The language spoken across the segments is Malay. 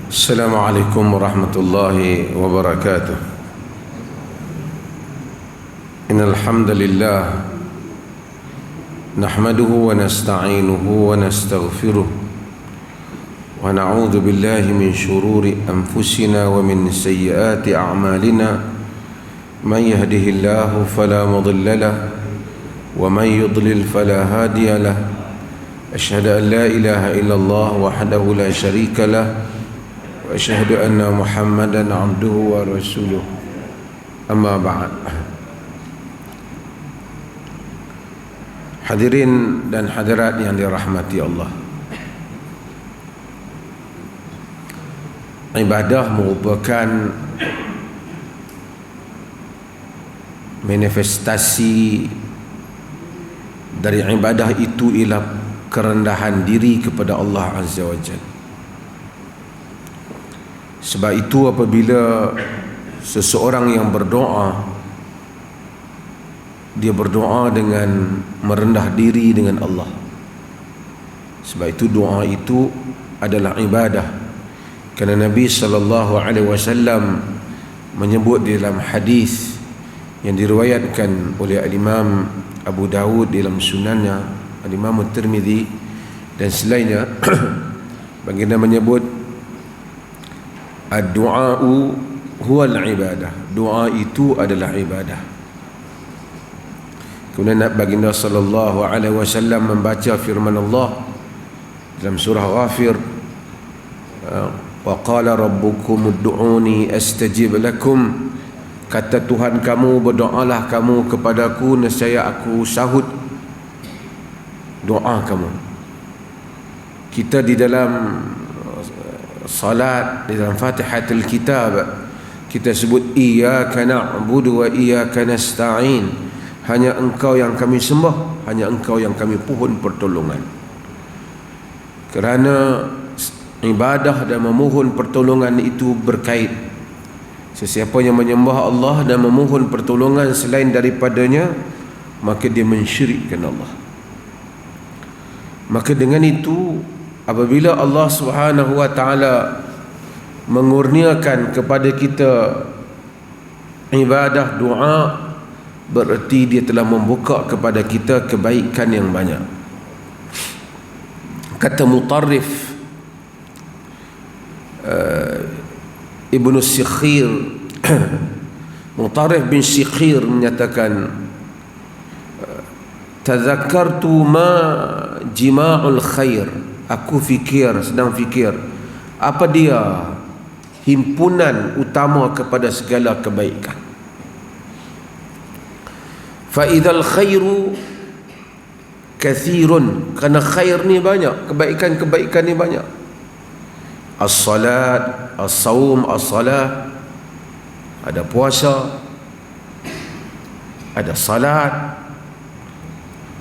السلام عليكم ورحمة الله وبركاته. إن الحمد لله نحمده ونستعينه ونستغفره ونعوذ بالله من شرور أنفسنا ومن سيئات أعمالنا. من يهده الله فلا مضل له ومن يضلل فلا هادي له. أشهد أن لا إله إلا الله وحده لا شريك له وأشهد أن محمدا عبده ورسوله. أما بعد. Hadirin dan hadirat yang dirahmati Allah, ibadah merupakan manifestasi dari ibadah itu ialah kerendahan diri kepada Allah Azza wa Jalla. Sebab itu apabila seseorang yang berdoa, dia berdoa dengan merendah diri dengan Allah. Sebab itu doa itu adalah ibadah. Kerana Nabi SAW menyebut dalam hadis yang diriwayatkan oleh Imam Abu Dawud dalam sunannya, Imam Tirmidzi dan selainnya, baginda menyebut ad-du'a'u huwal ibadah. Doa itu adalah ibadah. Kemudian baginda sallallahu alaihi wasallam membaca firman Allah dalam surah Ghafir, wa qala rabbukum ud'uni astajib lakum. Kata Tuhan kamu, berdoalah kamu kepadaku, nescaya aku sahut doa kamu. Kita di dalam salat, di dalam Fatihatul Kitab, kita sebut iyyaka na'budu wa iyyaka nasta'in. Hanya engkau yang kami sembah, hanya engkau yang kami pohon pertolongan. Kerana ibadah dan memohon pertolongan itu berkait. Sesiapa yang menyembah Allah dan memohon pertolongan selain daripadanya, maka dia mensyirikkan Allah. Maka dengan itu, apabila Allah Subhanahu wa taala mengurniakan kepada kita ibadah doa, bererti dia telah membuka kepada kita kebaikan yang banyak. Kata Mutarrif Ibnu Sikhir, Mutarrif bin Sikhir menyatakan, tadzakartu ma jima'ul khair. Aku sedang fikir apa dia himpunan utama kepada segala kebaikan. Fa idzal khairu kathirun, kerana khair ni banyak, kebaikan-kebaikan ni banyak. As-salat, as-saum, as-salat, ada puasa, ada salat.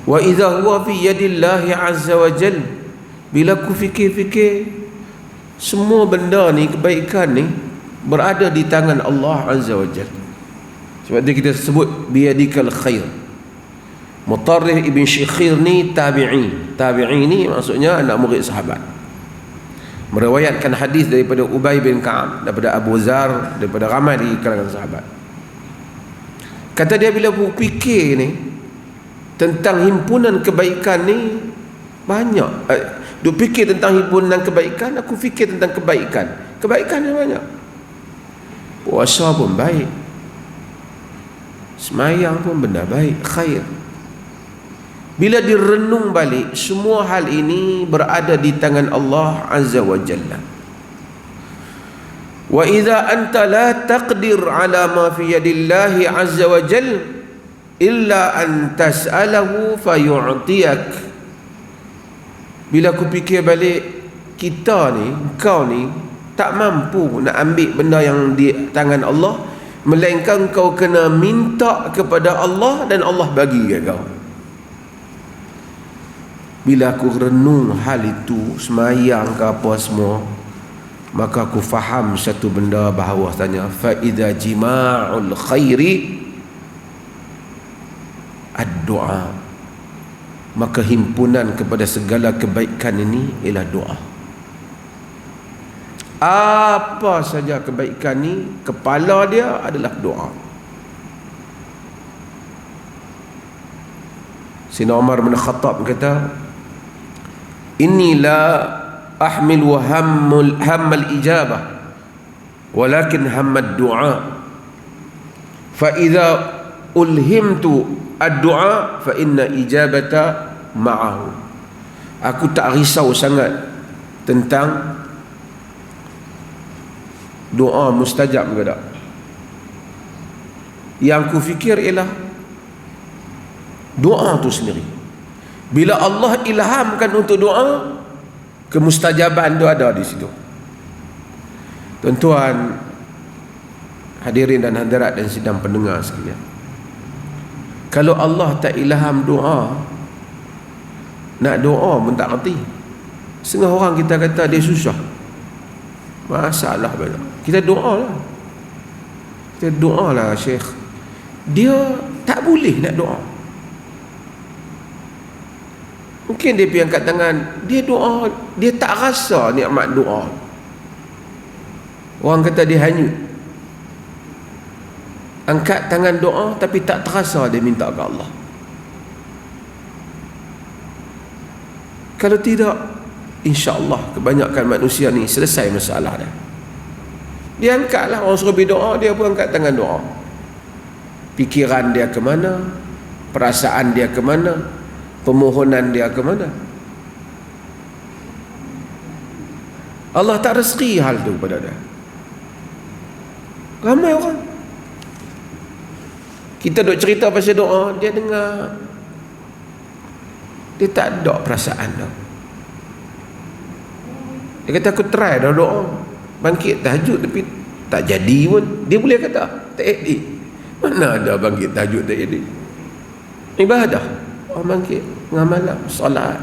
Wa idza huwa fi yadillahi azza wa jalla, bila aku fikir-fikir, semua benda ni, kebaikan ni berada di tangan Allah Azza wa Jalla. Sebab itu kita sebut biyadikal khair. Mutarrif ibn Syikhir ni tabi'i. Tabi'i ni maksudnya anak murid sahabat, meriwayatkan hadis daripada Ubay bin Ka'ab, daripada Abu Zar, daripada ramai di kalangan sahabat. Kata dia, bila aku fikir ni tentang himpunan kebaikan ni banyak, duk fikir tentang himpunan kebaikan, aku fikir tentang kebaikan yang banyak. Puasa pun baik, semayang pun benda baik, khair. Bila direnung balik, semua hal ini berada di tangan Allah Azza wa Jalla. Wa idza anta la taqdir ala ma fi yadillahi Azza wa Jalla illa an tas'alahu fayu'tiyak. Bila aku fikir balik, kita ni, kau ni tak mampu nak ambil benda yang di tangan Allah, melainkan kau kena minta kepada Allah dan Allah bagi ke kau. Bila aku renung hal itu, semayang ke apa semua, maka aku faham satu benda bahawasanya fa idza jima'ul khairi ad-du'a, maka himpunan kepada segala kebaikan ini ialah doa. Apa saja kebaikan ni, kepala dia adalah doa. Sayyidina Umar bin Khattab kata, inni la ahmilu hammal ijabah walakin hammad du'a, fa idza ulhimtu ad-du'a fa inna ijabata ma'ahu. Aku tak risau sangat tentang doa mustajab ke tak. Yang ku fikir ialah doa tu sendiri. Bila Allah ilhamkan untuk doa, kemustajaban tu ada di situ. Tuan-tuan, hadirin dan hadirat dan sidang pendengar sekalian, kalau Allah tak ilham doa, nak doa pun tak kerti. Setengah orang kita kata dia susah, masalah banyak. Kita doa lah, kita doa lah Syekh. Dia tak boleh nak doa. Mungkin dia pergi angkat tangan, dia doa, dia tak rasa nikmat doa. Orang kata dia hanyut, angkat tangan doa tapi tak terasa dia minta ke Allah. Kalau tidak, insya-Allah kebanyakan manusia ni selesai masalah dia. Dia angkatlah, orang suruh berdoa, dia pun angkat tangan doa. Fikiran dia ke mana? Perasaan dia ke mana? Permohonan dia ke mana? Allah tak rezeki hal tu kepada dia. Ramai orang, kita duk cerita pasal doa, dia dengar, dia tak ada perasaan dah. Dia kata aku try dah doa, bangkit tahajud tapi tak jadi pun. Dia boleh kata tak jadi. Mana ada bangkit tahajud tak jadi? Ibadah, orang bangkit tengah malam solat.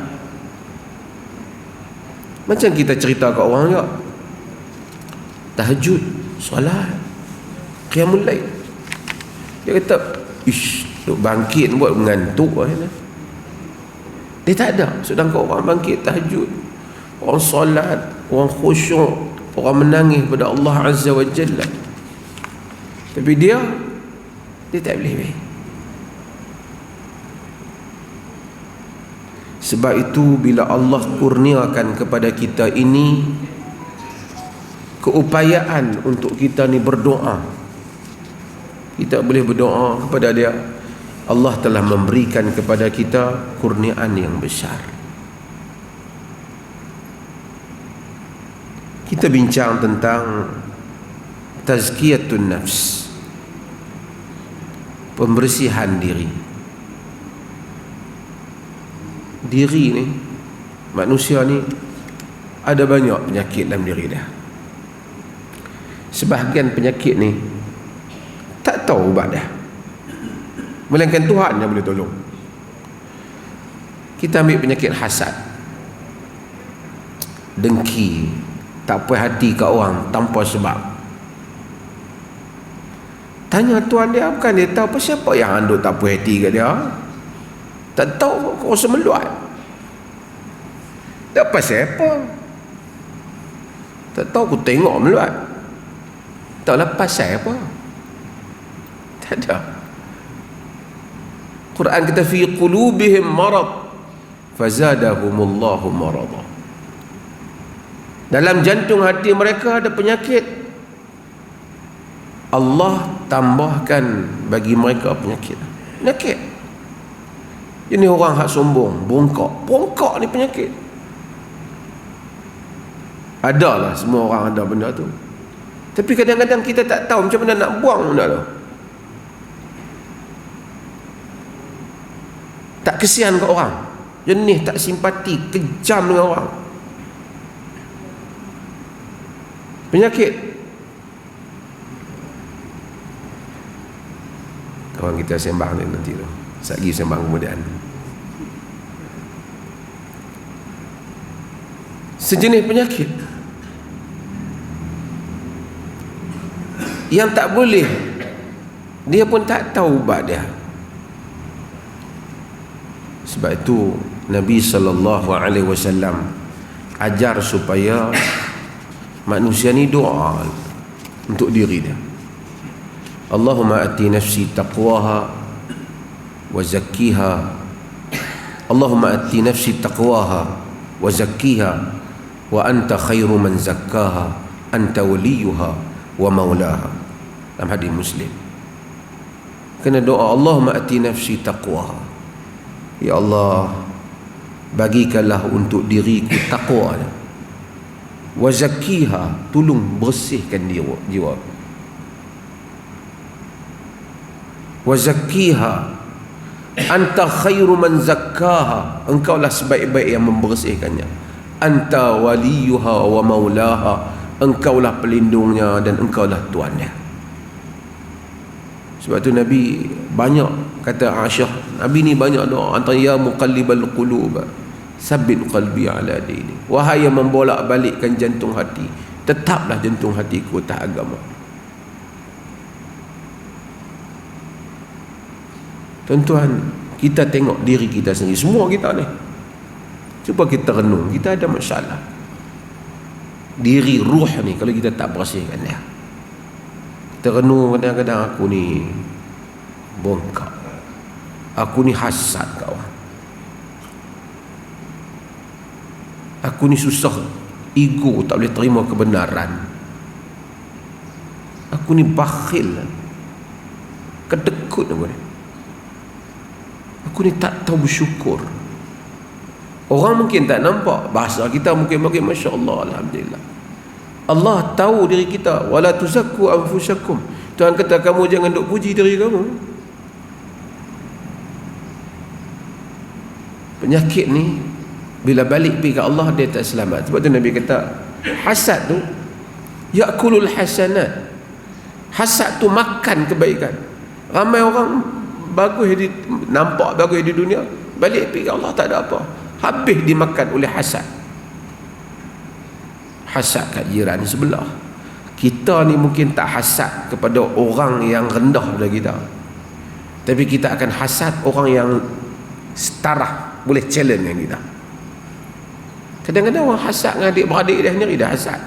Macam kita cerita kat orang juga, tahajud, solat, qiyamul lail. Dia kata, ish, duk bangkit buat mengantuk lah. Dia tak ada. Sedangkan orang bangkit tahajud, orang solat, orang khusyuk, orang menangis kepada Allah Azza wa Jalla, tapi dia tak boleh. Sebab itu bila Allah kurniakan kepada kita ini keupayaan untuk kita ni berdoa, kita boleh berdoa kepada dia, Allah telah memberikan kepada kita kurniaan yang besar. Kita bincang tentang tazkiyatun nafs, pembersihan diri. Diri ni, manusia ni ada banyak penyakit dalam diri dia. Sebahagian penyakit ni tak tahu ubat dah, melainkan Tuhan yang boleh tolong. Kita ambil penyakit hasad, dengki, tak puas hati kat orang tanpa sebab. Tanya tuan dia, bukan dia tahu apa siapa yang anduk tak puas hati kat dia. Tak tahu kau rasa meluat. Tak pasal apa. Tak tahu aku tengok meluat. Taklah pasal apa. Tak ada. Quran kata fi qulubihim marad fazadahumullahu marada. Dalam jantung hati mereka ada penyakit, Allah tambahkan bagi mereka penyakit. Ini orang hak sombong, bongkak ni penyakit. Adalah, semua orang ada benda tu. Tapi kadang-kadang kita tak tahu macam mana nak buang benda tu. Tak kesian kat orang, jenis tak simpati, kejam dengan orang. Penyakit. Kawan kita sembang ni nanti tu, lagi sembang kemudian. Sejenis penyakit yang tak boleh, dia pun tak tahu ubat dia. Sebab itu Nabi SAW ajar supaya Manusia ni doa untuk diri dia. Allahumma ati nafsi taqwaha wa zakkiha. Allahumma ati nafsi taqwaha wa zakkiha wa anta khairu man zakkaha anta waliyuha wa maulaha. Dalam hadis Muslim. Kena doa Allahumma ati nafsi taqwaha. Ya Allah, bagikanlah untuk diriku taqwa. Wa zakkiha, tolong bersihkan jiwa. Wa zakkiha anta khairu man zakkaha, engkaulah sebaik-baik yang membersihkannya. Anta waliyuha wa maulaha, engkaulah pelindungnya dan engkaulah tuannya. Sebab tu Nabi banyak kata Aisyah, Nabi ni banyak doa, antara ya muqallibal qulub sabbit qalbi ala dini. Wahai yang membolak-balikkan jantung hati, tetaplah jantung hatiku atas agama. Tuan-tuan, kita tengok diri kita sendiri, semua kita ni. Cuba kita renung, kita ada masalah. Diri ruh ni kalau kita tak bersihkan dia. Kita renung kadang-kadang aku ni bongkak. Aku ni hasad kawan. Aku ni susah, ego tak boleh terima kebenaran. Aku ni bakhil, kedekut aku ni. Aku ni tak tahu bersyukur. Orang mungkin tak nampak, bahasa kita mungkin Masya Allah, Alhamdulillah. Allah tahu diri kita. Wala tuzakku anfusakum. Tuhan kata kamu jangan duk puji diri kamu. Penyakit ni bila balik pergi ke Allah, dia tak selamat. Sebab tu Nabi kata hasad tu yakulul hasanat. Hasad tu makan kebaikan. Ramai orang bagus nampak bagus di dunia, balik pergi ke Allah tak ada apa, habis dimakan oleh hasad. Hasad kat jiran sebelah. Kita ni mungkin tak hasad kepada orang yang rendah daripada kita, tapi kita akan hasad orang yang setara, boleh challenge dengan kita. Kadang-kadang orang hasad dengan adik-beradik dia sendiri dah hasad.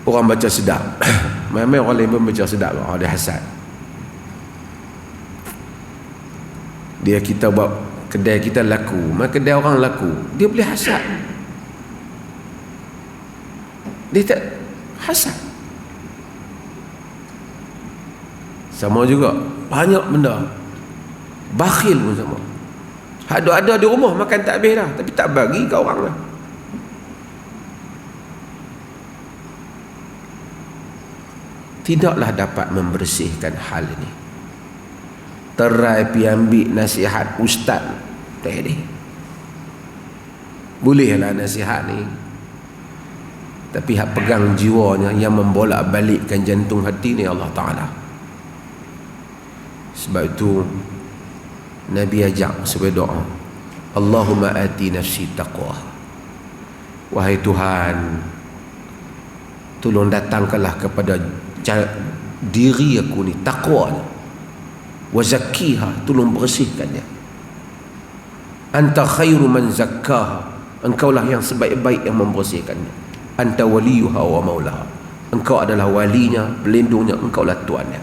Orang baca sedap memang orang lain pun baca sedap, dia hasad. Dia kita buat kedai kita laku, maka kedai orang laku, dia boleh hasad. Dia tak hasad. Sama juga banyak benda, bakhil pun sama. Ada di rumah makan tak habis dah, tapi tak bagi ke orang lah. Tidaklah dapat membersihkan hal ini. Terai pi ambil nasihat ustaz tadi. Bolehlah nasihat ni, tapi hak pegang jiwanya, yang membolak-balikkan jantung hati ni Allah Ta'ala. Sebab itu Nabi ajak supaya doa, Allahumma ati nafsi taqwa. Wahai Tuhan, tolong datangkanlah kepada diri aku ni taqwa ni. Wa zakkiha, tolong bersihkannya. Anta khairu man zakkaha, engkaulah yang sebaik-baik yang membersihkannya. Anta waliyuha wa maulaha, engkau adalah walinya, pelindungnya, engkaulah tuannya.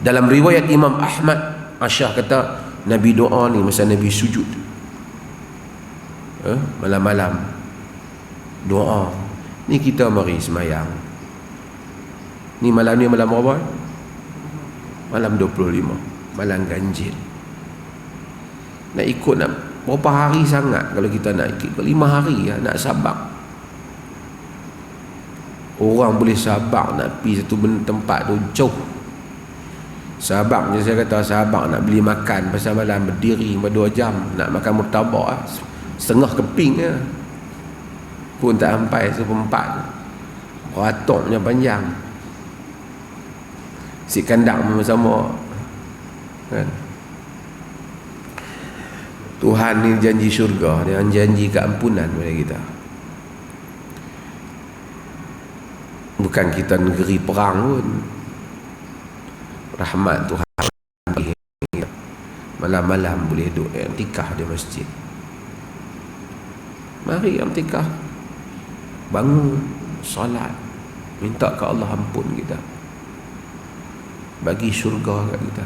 Dalam riwayat Imam Ahmad, Aisyah kata Nabi doa ni masa Nabi sujud, malam-malam doa ni. Kita mari semayang ni malam ni, malam berapa? Malam 25, malam ganjil. Nak ikut nak berapa hari sangat kalau kita nak ikut? 5 hari ya, nak sabar. Orang boleh sabar nak pergi satu tempat tu jauh. Sahabat je, saya kata sahabat nak beli makan pasal malam berdiri 2 jam nak makan murtabak setengah keping pun tak sampai 1/4. Ratoknya panjang. Si kandang sama kan. Tuhan ni janji syurga, dia janji keampunan kepada kita. Bukan kita negeri perang pun. Rahmat Tuhan, malam-malam boleh duduk iktikaf di masjid. Mari i'tikaf, bangun, solat, minta ke Allah ampun kita, bagi syurga kat kita,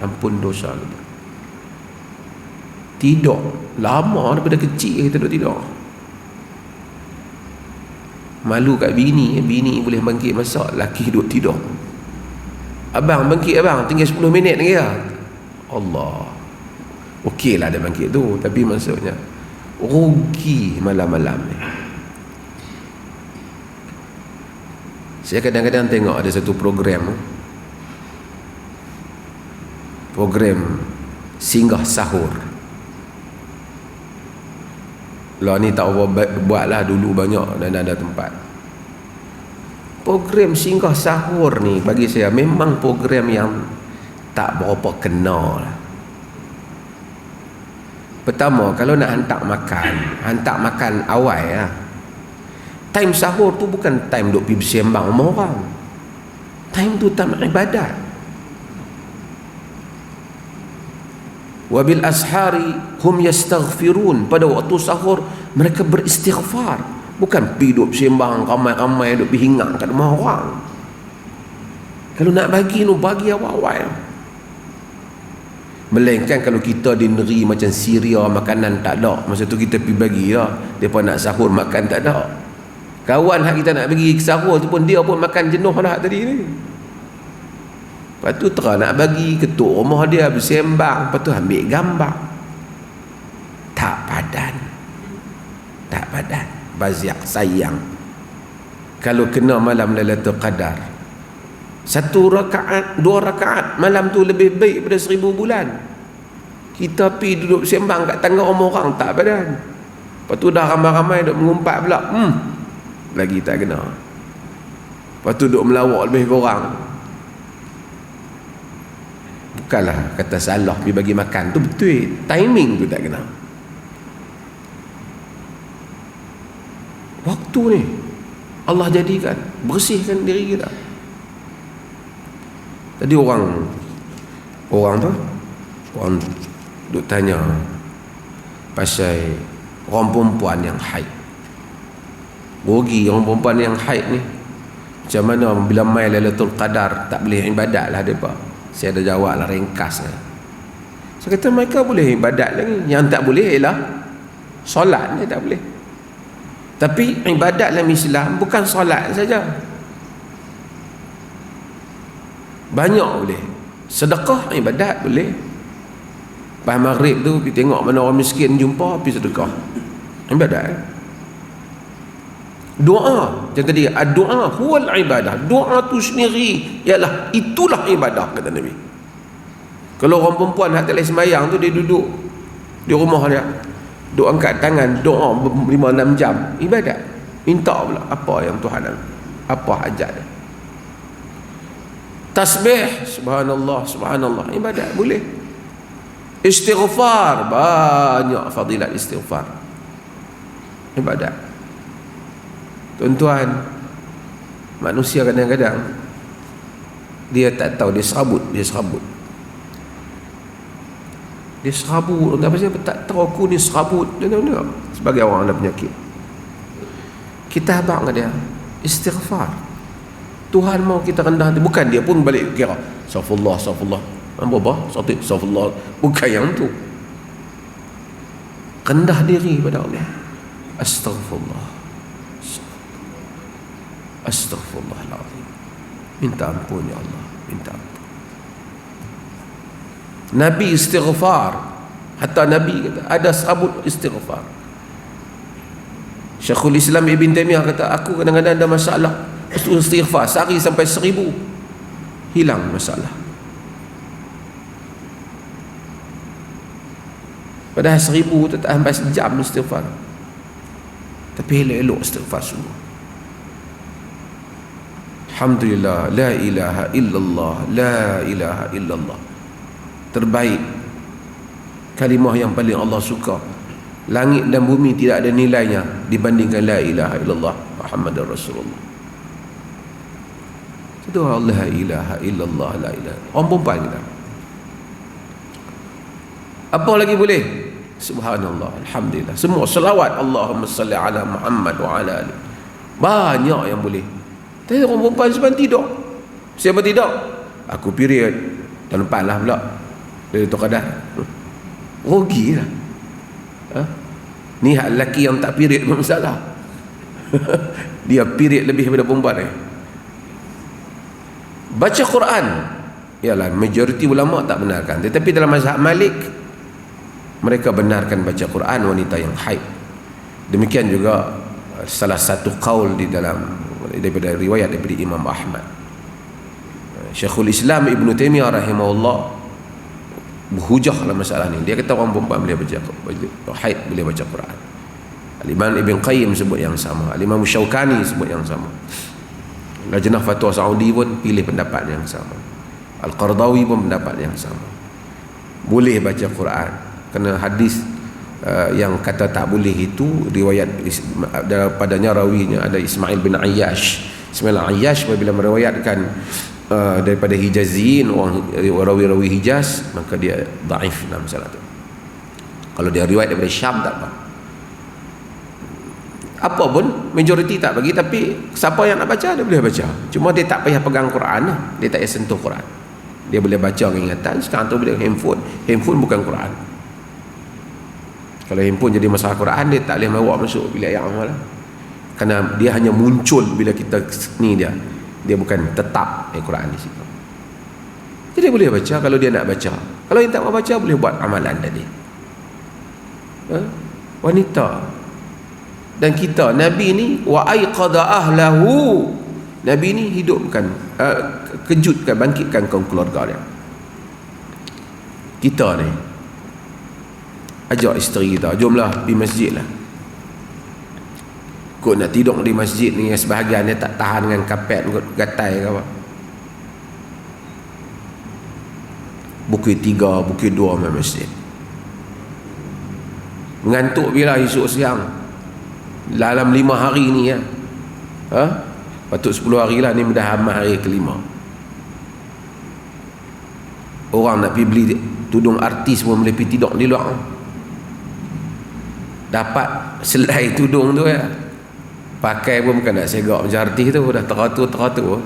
ampun dosa kita. Tidur lama daripada kecil kita duduk tidur. Malu kat bini boleh bangkit masak, laki duduk tidur. Abang bangkit abang, tinggal 10 minit lagi lah. Allah, okey lah dia bangkit tu, tapi maksudnya rugi malam-malam ni. Saya kadang-kadang tengok ada satu program singgah sahur. Lah ni tak buat lah, dulu banyak dan ada tempat. Program singgah sahur ni bagi saya memang program yang tak berapa kena lah. Pertama, kalau nak hantar makan awal lah. Time sahur tu bukan time duk pergi bersembang sama orang. Time tu time ibadat. Wabil ashari hum yastaghfirun, pada waktu sahur mereka beristighfar, bukan pergi duk bersembang ramai-ramai duk pergi hingat kat rumah orang. Kalau nak bagi awal-awal. Melainkan kalau kita di negeri macam Syria, makanan tak ada, masa tu kita pergi bagi lah. Mereka nak sahur makan tak ada. Kawan hak kita nak bagi sahur tu pun dia pun makan jenuh dah tadi ni. Lepas tu terang nak bagi, ketuk rumah dia bersembang, lepas tu ambil gambar. Tak padan, baziak sayang. Kalau kena malam Lailatul Qadar, 1 rakaat 2 rakaat malam tu lebih baik daripada 1000 bulan. Kita pergi duduk sembang kat tangga rumah orang, tak padan. Lepas tu dah ramai-ramai duduk mengumpat pula, lagi tak kena. Lepas tu duduk melawak lebih kurang. Bukanlah kata salah pergi bagi makan tu, betul, timing tu tak kena. Waktu ni Allah jadikan, bersihkan diri kita. Tadi orang duk tanya pasal orang perempuan yang haid. Rugi orang perempuan yang haid ni. Macam mana bila mai Lailatul Qadar tak boleh ibadat lah mereka. Saya ada jawab lah ringkas lah. Saya kata mereka boleh ibadat lagi. Yang tak boleh ialah solat ni tak boleh. Tapi ibadat dalam Islam bukan solat saja. Banyak boleh. Sedekah ibadat boleh. Lepas maghrib tu pergi tengok mana orang miskin jumpa, pergi sedekah, ibadat. Doa macam tadi, doa huwal ibadah. Doa tu sendiri ialah, itulah ibadah, kata Nabi. Kalau orang perempuan hati lain sembahyang tu, dia duduk di rumah dia, duk angkat tangan, doa 5-6 jam, ibadat. Minta pula apa yang Tuhan nak, apa hajat dia. Tasbih, subhanallah, subhanallah, ibadat boleh. Istighfar, banyak fadilat istighfar, ibadat. Tuan-tuan, manusia kadang-kadang dia tak tahu, dia serabut. Apa sih, tak tahu aku ni serabut. Dia sebagai orang ada penyakit. Kita abang dia istighfar. Tuhan mau kita rendah hati, bukan dia pun balik kira astagfirullah, astagfirullah, bukan yang tu. Rendah diri pada Allah. Astaghfirullahaladzim, minta ampun ya Allah, minta ampun. Nabi istighfar, hatta Nabi kata ada sabut istighfar. Syekhul Islam Ibn Taymiyah kata, aku kadang-kadang ada masalah, istighfar sehari sampai 1000, hilang masalah. Padahal 1000 tu tak sampai sejam istighfar, tapi elok-elok istighfar semua. Alhamdulillah, la ilaha illallah, la ilaha illallah, terbaik kalimah yang paling Allah suka. Langit dan bumi tidak ada nilainya dibandingkan la ilaha illallah Muhammadur Rasulullah. Itu la ilaha illallah, la ilaha. Orang perempuan kita apa lagi boleh? Subhanallah, alhamdulillah. Semua selawat Allahumma salli ala Muhammad wa ala ali. Banyak yang boleh. Tapi orang perempuan sebenarnya tidak. Siapa tidak? Aku period. Tahun depan lah pula. Dari tu kadar. Rugi lah. Ni hak lelaki yang tak period pun masalah. Dia period lebih daripada perempuan ni. Baca Quran, ialah majoriti ulama tak benarkan. Tetapi dalam mazhab Malik, mereka benarkan baca Quran wanita yang haid. Demikian juga salah satu qaul di dalam daripada riwayat daripada Imam Ahmad. Syekhul Islam Ibn Taimiyah rahimahullah berhujah dalam masalah ni. Dia kata orang perempuan boleh baca haid, boleh baca Quran. Al-Imam Ibn Qayyim sebut yang sama. Al-Imam Syaukani sebut yang sama. Lajnah Fatwa Saudi pun pilih pendapat yang sama. Al-Qardawi pun pendapat yang sama. Boleh baca Quran. Kerana hadis yang kata tak boleh itu riwayat daripadanya rawinya ada Ismail bin Ayyash. Ismail Ayyash apabila meriwayatkan daripada Hijaziyin, orang rawi-rawi Hijaz, maka dia dhaif dalam masalah itu. Kalau dia riwayat daripada Syam tak apa. Apa pun majoriti tak bagi, tapi siapa yang nak baca dia boleh baca. Cuma dia tak payah pegang Quran lah. Dia tak payah sentuh Quran. Dia boleh baca ingatan. Sekarang tu boleh handphone. Handphone bukan Quran. Kalau handphone jadi masalah Quran, dia tak boleh bawa masuk bilik yang amal lah. Kerana dia hanya muncul bila kita ni dia bukan tetap Quran di situ. Jadi boleh baca kalau dia nak baca. Kalau dia tak mau baca, boleh buat amalan tadi. Wanita. Dan kita, Nabi ni wa aiqadha ahlahu. Nabi ni hidupkan, kejutkan, bangkitkan kaum keluarga dia. Kita ni ajak isteri kita, jomlah pergi masjid lah. Kau nak tidur di masjid ni, sebahagian dia tak tahan dengan kapet, gatai ke apa. Bukit 3, bukit 2 main masjid. Mengantuk bila esok siang. Dalam 5 hari ni ya. Patut 10 hari lah, ni dah amat hari ke-5. Orang nak pergi beli tudung artis pun boleh pergi tidur di luar. Dapat selai tudung tu ya. Pakai pun bukan nak segak macam artis tu, dah teratur.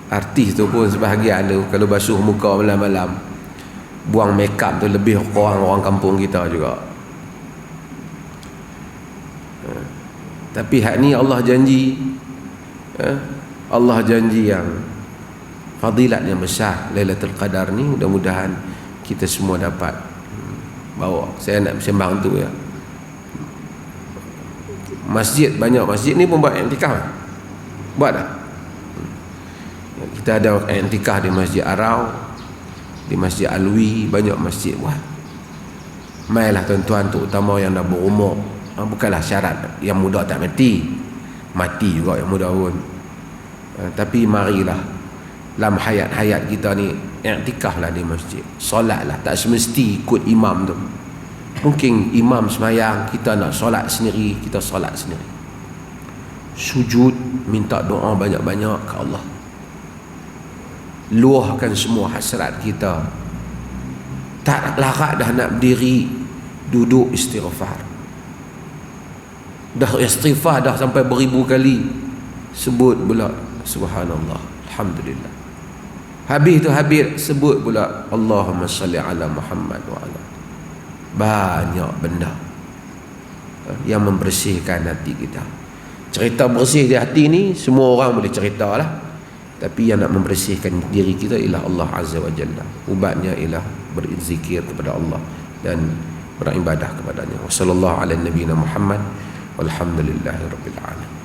Artis tu pun sebahagian tu kalau basuh muka malam-malam, buang makeup tu lebih orang kampung kita juga. Tapi hak ni Allah janji, Allah janji yang fadilat yang besar. Lailatul Qadar ni mudah-mudahan kita semua dapat bawa. Saya nak sembang tu ya. Masjid, banyak masjid ni pun buat i'tikaf. Buat tak? Kita ada i'tikaf di Masjid Arau, di Masjid Alwi, banyak masjid buat. Mailah tuan-tuan, terutama yang dah berumur. Bukanlah syarat yang muda tak mati juga yang muda pun. Tapi marilah dalam hayat-hayat kita ni i'tikaflah di masjid, solatlah. Tak semesti ikut imam tu. Mungkin imam semayang, kita nak solat sendiri, kita solat sendiri. Sujud, minta doa banyak-banyak ke Allah. Luahkan semua hasrat kita. Tak larat dah nak berdiri, duduk istighfar. Dah istighfar dah sampai beribu kali, sebut pula subhanallah, alhamdulillah. Habis tu sebut pula Allahumma salli ala Muhammad wa ala. Banyak benda yang membersihkan hati kita. Cerita bersih di hati ni semua orang boleh cerita lah, tapi yang nak membersihkan diri kita ialah Allah Azza wa Jalla. Ubatnya ialah berzikir kepada Allah dan beribadah kepadanya. Wassallallahu ala nabiyina Muhammad walhamdulillahi rabbil alamin.